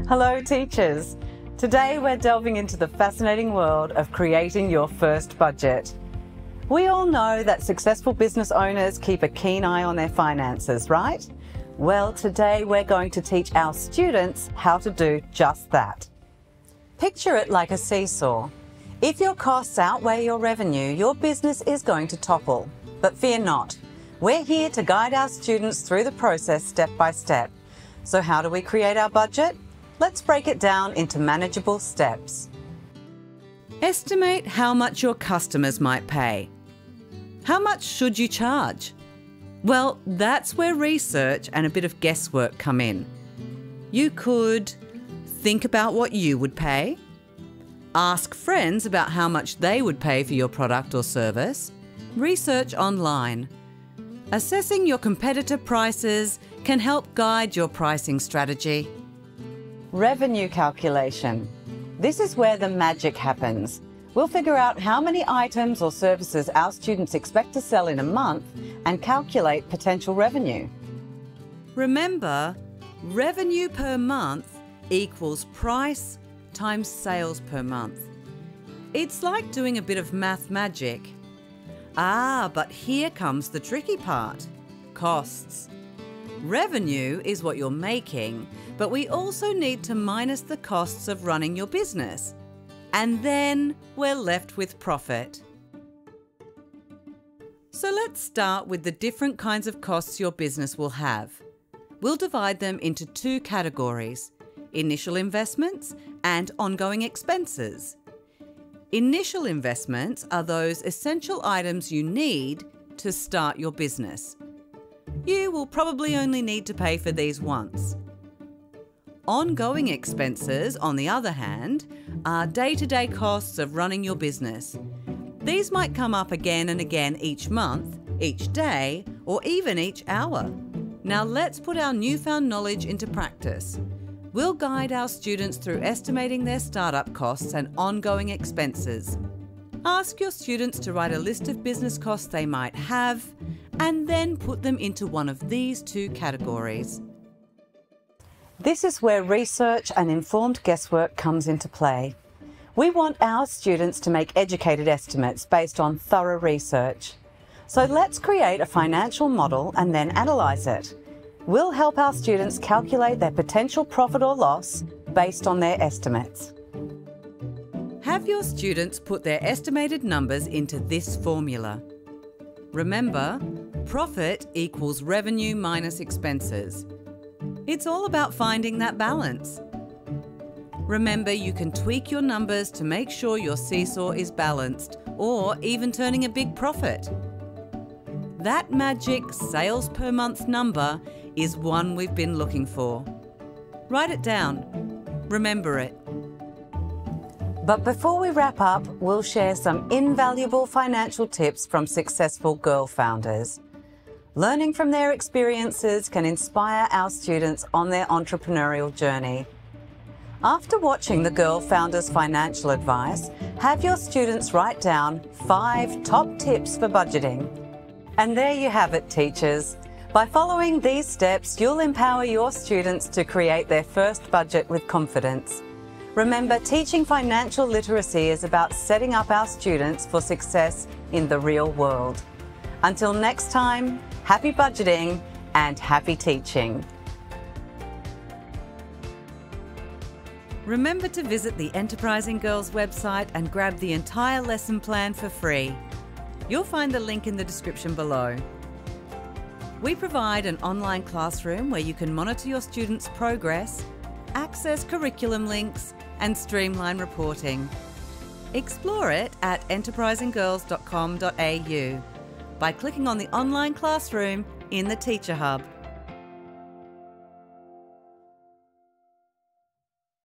Hello teachers! Today we're delving into the fascinating world of creating your first budget. We all know that successful business owners keep a keen eye on their finances, right? Well, today we're going to teach our students how to do just that. Picture it like a seesaw. If your costs outweigh your revenue, your business is going to topple. But fear not. We're here to guide our students through the process step by step. So how do we create our budget? Let's break it down into manageable steps. Estimate how much your customers might pay. How much should you charge? Well, that's where research and a bit of guesswork come in. You could think about what you would pay, ask friends about how much they would pay for your product or service, research online. Assessing your competitor prices can help guide your pricing strategy. Revenue calculation. This is where the magic happens. We'll figure out how many items or services our students expect to sell in a month and calculate potential revenue. Remember, revenue per month equals price times sales per month. It's like doing a bit of math magic. But here comes the tricky part. Costs. Revenue is what you're making, but we also need to minus the costs of running your business. And then we're left with profit. So let's start with the different kinds of costs your business will have. We'll divide them into two categories: initial investments and ongoing expenses. Initial investments are those essential items you need to start your business. You will probably only need to pay for these once. Ongoing expenses, on the other hand, are day-to-day costs of running your business. These might come up again and again each month, each day, or even each hour. Now let's put our newfound knowledge into practice. We'll guide our students through estimating their startup costs and ongoing expenses. Ask your students to write a list of business costs they might have, and then put them into one of these two categories. This is where research and informed guesswork comes into play. We want our students to make educated estimates based on thorough research. So let's create a financial model and then analyse it. We'll help our students calculate their potential profit or loss based on their estimates. Have your students put their estimated numbers into this formula. Remember, profit equals revenue minus expenses. It's all about finding that balance. Remember, you can tweak your numbers to make sure your seesaw is balanced or even turning a big profit. That magic sales per month number is one we've been looking for. Write it down. Remember it. But before we wrap up, we'll share some invaluable financial tips from successful girl founders. Learning from their experiences can inspire our students on their entrepreneurial journey. After watching the Girl Founders financial advice, have your students write down 5 top tips for budgeting. And there you have it, teachers. By following these steps, you'll empower your students to create their first budget with confidence. Remember, teaching financial literacy is about setting up our students for success in the real world. Until next time, happy budgeting and happy teaching. Remember to visit the Enterprising Girls website and grab the entire lesson plan for free. You'll find the link in the description below. We provide an online classroom where you can monitor your students' progress, access curriculum links, and streamline reporting. Explore it at enterprisinggirls.com.au by clicking on the online classroom in the Teacher Hub.